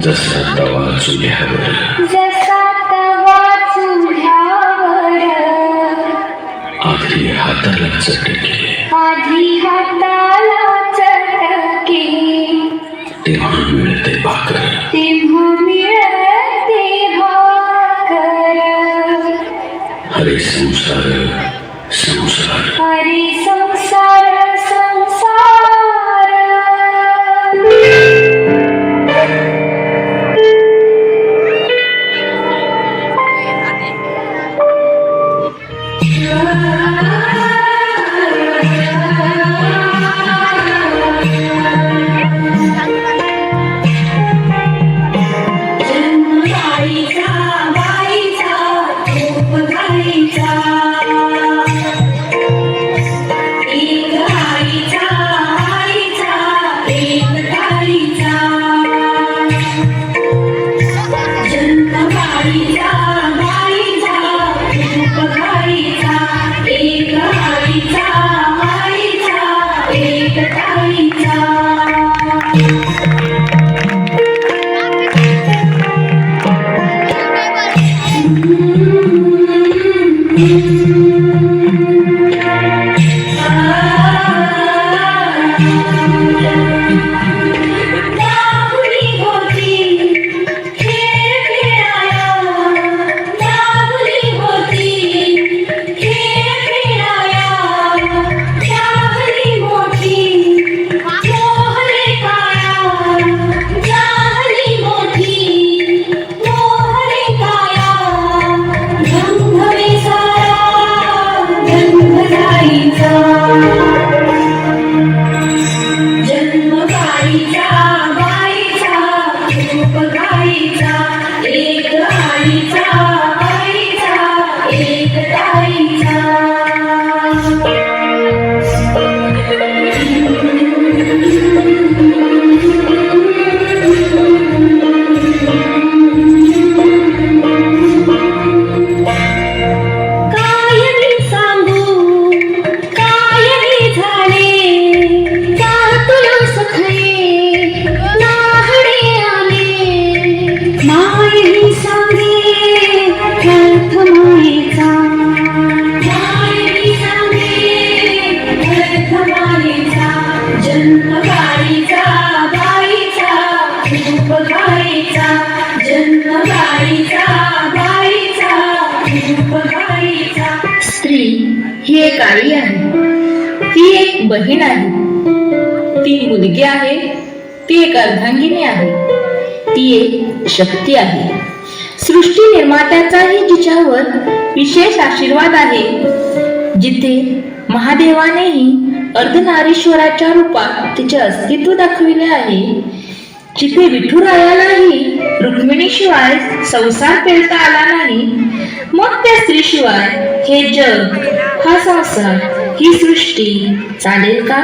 जसा तवा चुल्यावर जसा तवा चुल्यावर आधी हाताला चटके तेव्हा मिळते भाकर हरे संसार संसार हरे संसार संसार स्त्री ही एक आई आहे, ती एक बहीण आहे, ती मुलगी आहे, ती एक अर्धांगिनी आहे, ती एक शक्ती आहे. सृष्टी निर्मात्याचाही जिच्यावर विशेष आशीर्वाद आहे. जिथे महादेवानेही अर्धनारीश्वराच्या रूपात तिचे अस्तित्व दाखविले आहे, जिथे विठुरायालाही रुक्मिणीशिवाय संसार पेलता आला नाही, मग त्या स्त्रीशिवाय हे जग, हा संसार, ही सृष्टी चालेल का?